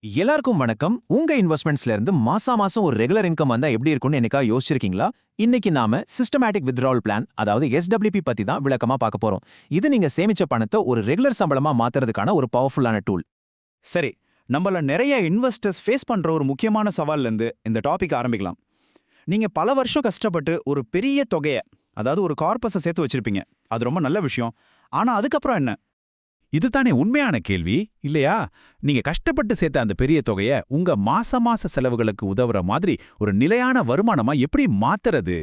எல்லாருக்கும் வணக்கம். உங்க இன்வெஸ்ட்மெண்ட்ஸ்ல இருந்து மாசம் ஒரு ரெகுலர் இன்கம் வந்தா எப்படி இருக்கும்னு என்னைக்கா யோசிச்சிருக்கீங்களா? இன்னைக்கு நாம சிஸ்டமேட்டிக் வித்ட்ராவல் பிளான், அதாவது SWP பத்தி தான் விளக்கமா பார்க்க போறோம். இது நீங்க சேமிச்ச பணத்தை ஒரு ரெகுலர் சம்பளமா மாத்துறதுக்கான ஒரு பவர்ஃபுல்லான டூல். சரி, நம்மள நிறைய இன்வெஸ்டர்ஸ் ஃபேஸ் பண்ற ஒரு முக்கியமான சவால்ல இருந்து இந்த டாபிக் ஆரம்பிக்கலாம். நீங்க பல வருஷம் கஷ்டப்பட்டு ஒரு பெரிய தொகைய, அதாவது ஒரு கார்பஸை சேர்த்து வச்சிருப்பீங்க. அது ரொம்ப நல்ல விஷயம். ஆனா அதுக்கப்புறம் என்ன? இதுதானே உண்மையான கேள்வி, இல்லையா? நீங்க கஷ்டப்பட்டு சேர்த்த அந்த பெரிய தொகைய உங்க மாச செலவுகளுக்கு உதவுற மாதிரி ஒரு நிலையான வருமானமா எப்படி மாத்துறது?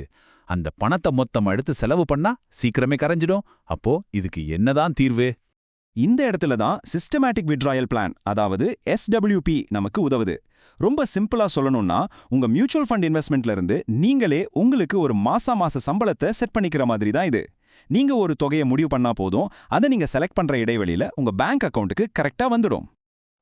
அந்த பணத்தை மொத்தம் எடுத்து செலவு பண்ணா சீக்கிரமே கரைஞ்சிடும். அப்போ இதுக்கு என்னதான் தீர்வு? இந்த இடத்துல தான் சிஸ்டமேட்டிக் வித்ட்ராயல் பிளான், அதாவது SWP நமக்கு உதவுது. ரொம்ப சிம்பிளா சொல்லணும்னா, உங்க மியூச்சுவல் ஃபண்ட் இன்வெஸ்ட்மெண்ட்ல இருந்து நீங்களே உங்களுக்கு ஒரு மாச சம்பளத்தை செட் பண்ணிக்கிற மாதிரி தான் இது. நீங்க ஒரு தொகையை முடிவு பண்ணா போதும், அதை நீங்க செலக்ட் பண்ற இடைவெளியில உங்க பேங்க் அக்கவுண்ட்டுக்கு கரெக்டா வந்துடும்.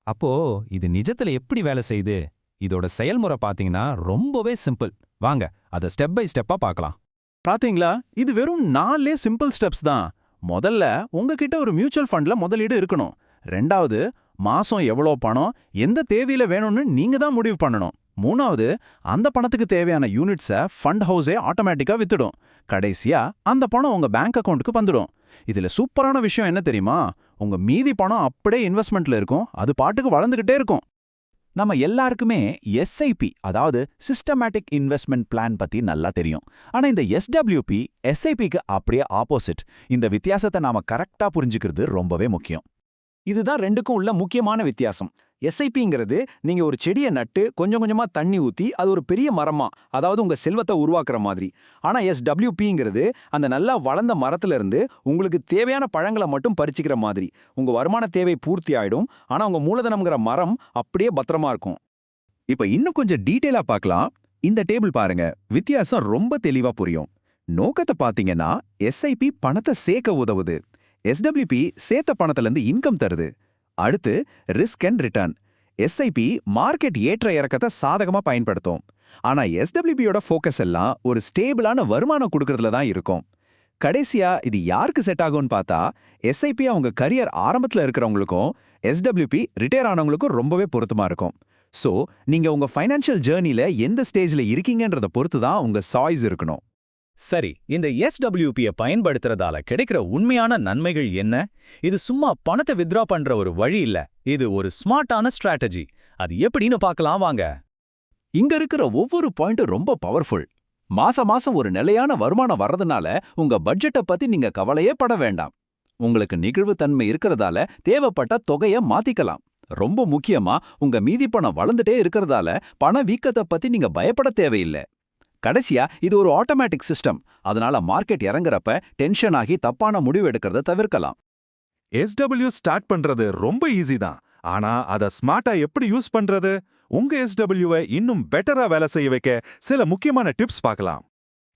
அப்போ இது நிஜத்துல எப்படி வேலை செய்யுது? இதோட செயல்முறை பாத்தீங்கன்னா ரொம்பவே சிம்பிள். வாங்க அதை ஸ்டெப் பை ஸ்டெப்பா பார்க்கலாம். பாத்தீங்களா, இது வெறும் 4 சிம்பிள் ஸ்டெப்ஸ் தான். முதல்ல உங்ககிட்ட ஒரு மியூச்சுவல் ஃபண்ட்ல முதலீடு இருக்கணும். ரெண்டாவது, மாசம் எவ்வளோ பணம் எந்த தேதியில வேணும்னு நீங்க தான் முடிவு பண்ணணும். மூணாவது, அந்த பணத்துக்கு தேவையான யூனிட்ஸை ஃபண்ட் ஹவுஸே ஆட்டோமேட்டிக்கா வித்துடும். கடைசியா அந்த பணம் உங்க பேங்க் அக்கவுண்ட்டுக்கு வந்துடும். இதுல சூப்பரான விஷயம் என்ன தெரியுமா? உங்க மீதி பணம் அப்படியே இன்வெஸ்ட்மெண்ட்ல இருக்கும், அது பாட்டுக்கு வளர்ந்துகிட்டே இருக்கும். நம்ம எல்லாருக்குமே SIP, அதாவது சிஸ்டமேட்டிக் இன்வெஸ்ட்மெண்ட் பிளான் பத்தி நல்லா தெரியும். ஆனா இந்த SWP SIPக்கு அப்படியே ஆப்போசிட். இந்த வித்தியாசத்தை நாம கரெக்டா புரிஞ்சுக்கிறது ரொம்பவே முக்கியம். இதுதான் ரெண்டுக்கும் உள்ள முக்கியமான வித்தியாசம். SIPங்கிறது நீங்க ஒரு செடியை நட்டு கொஞ்சம் கொஞ்சமா தண்ணி ஊத்தி அது ஒரு பெரிய மரமா, அதாவது உங்க செல்வத்தை உருவாக்குற மாதிரி. ஆனா SWPங்கிறது அந்த நல்லா வளர்ந்த மரத்துல இருந்து உங்களுக்கு தேவையான பழங்களை மட்டும் பறிச்சுக்கிற மாதிரி. உங்க வருமான தேவை பூர்த்தி ஆயிடும், ஆனா உங்க மூலதனம்ங்கிற மரம் அப்படியே பத்திரமா இருக்கும். இப்ப இன்னும் கொஞ்சம் டீட்டெயிலா பார்க்கலாம். இந்த டேபிள் பாருங்க, வித்தியாசம் ரொம்ப தெளிவா புரியும். நோக்கத்தை பாத்தீங்கன்னா, SIP பணத்தை சேர்க்க உதவுது, SWP சேர்த்த பணத்திலிருந்து இன்கம் தருது. அடுத்து risk and return. SIP market ஏற்ற இறக்கத்தை சாதகமா பயன்படுத்தும். ஆனா SWPயோட ஃபோக்கஸ் எல்லாம் ஒரு ஸ்டேபிளான வருமானம் கொடுக்கறதுல தான் இருக்கும். கடைசியா இது யாருக்கு செட் ஆகும்னு பார்த்தா, SIP அவங்க கரியர் ஆரம்பத்துல இருக்கிறவங்களுக்கும் SWP ரிட்டையர் ஆனவங்களுக்கும் ரொம்பவே பொருத்தமா இருக்கும். சோ நீங்க உங்க ஃபைனான்ஷியல் ஜேர்னில எந்த ஸ்டேஜ்ல இருக்கீங்கன்றத பொறுத்து தான் உங்க சாய்ஸ் இருக்கணும். சரி, இந்த SWPயை பயன்படுத்துறதால கிடைக்கிற உண்மையான நன்மைகள் என்ன? இது சும்மா பணத்தை வித்ட்ரா பண்ற ஒரு வழி இல்ல, இது ஒரு ஸ்மார்ட்டான ஸ்ட்ராட்டஜி. அது எப்படின்னு பார்க்கலாம் வாங்க. இங்க இருக்கிற ஒவ்வொரு பாயிண்ட்டும் ரொம்ப பவர்ஃபுல். மாசம் ஒரு நிலையான வருமானம் வர்றதுனால உங்க பட்ஜெட்டை பத்தி நீங்க கவலையே பட வேண்டாம். உங்களுக்கு நெகிழ்வுத்தன்மை இருக்கிறதால தேவைப்பட்ட தொகையை மாத்திக்கலாம். ரொம்ப முக்கியமா, உங்க மீதி பணம் வளர்ந்துட்டே இருக்கிறதால பண வீக்கத்தை பத்தி நீங்க பயப்பட தேவையில்லை. கடைசியா இது ஒரு ஆட்டோமேட்டிக் சிஸ்டம், அதனால மார்க்கெட் இறங்குறப்ப டென்ஷன் ஆகி தப்பான முடிவு எடுக்கிறத தவிர்க்கலாம். SW ஸ்டார்ட் பண்றது ரொம்ப ஈஸி தான். ஆனா அத ஸ்மார்ட்டா எப்படி யூஸ் பண்றது? உங்க SWவை இன்னும் பெட்டரா வேலை செய்ய வைக்க சில முக்கியமான டிப்ஸ் பார்க்கலாம்.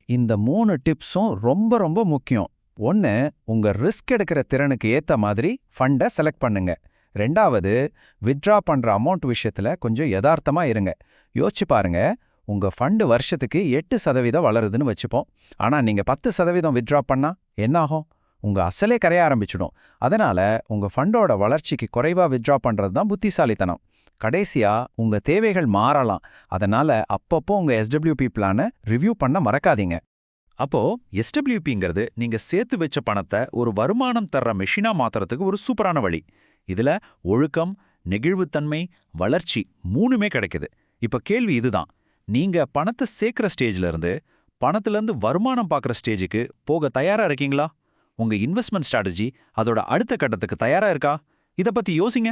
இந்த 3 டிப்ஸும் ரொம்ப ரொம்ப முக்கியம். 1, உங்க ரிஸ்க் எடுக்கிற திறனுக்கு ஏத்த மாதிரி ஃபண்டை செலக்ட் பண்ணுங்க. 2வது, வித்ட்ரா பண்ற அமௌண்ட் விஷயத்துல கொஞ்சம் யதார்த்தமா இருங்க. யோசிச்சு பாருங்க, உங்க ஃபண்டு வருஷத்துக்கு 8% வளருதுன்னு வச்சுப்போம். ஆனா நீங்க 10% வித்ட்ரா பண்ணா என்னாகும்? உங்க அசலே கரைய ஆரம்பிச்சிடும். அதனால உங்க ஃபண்டோட வளர்ச்சிக்கு குறைவா வித்ட்ரா பண்றது தான் புத்திசாலித்தனம். கடைசியா உங்க தேவைகள் மாறலாம், அதனால அப்பப்போ உங்க SWP பிளானை ரிவ்யூ பண்ண மறக்காதீங்க. அப்போ SWPங்கிறது நீங்க சேர்த்து வச்ச பணத்தை ஒரு வருமானம் தர்ற மெஷினா மாத்துறதுக்கு ஒரு சூப்பரான வழி. இதுல ஒழுக்கம், நெகிழ்வுத்தன்மை, வளர்ச்சி 3மே கிடைக்குது. இப்ப கேள்வி இதுதான், நீங்க பணத்தை சேர்க்கிற ஸ்டேஜ்ல இருந்து பணத்திலிருந்து வருமானம் பார்க்குற ஸ்டேஜுக்கு போக தயாரா இருக்கீங்களா? உங்க இன்வெஸ்ட்மெண்ட் ஸ்ட்ராட்டஜி அதோட அடுத்த கட்டத்துக்கு தயாரா இருக்கா? இத பத்தி யோசிங்க.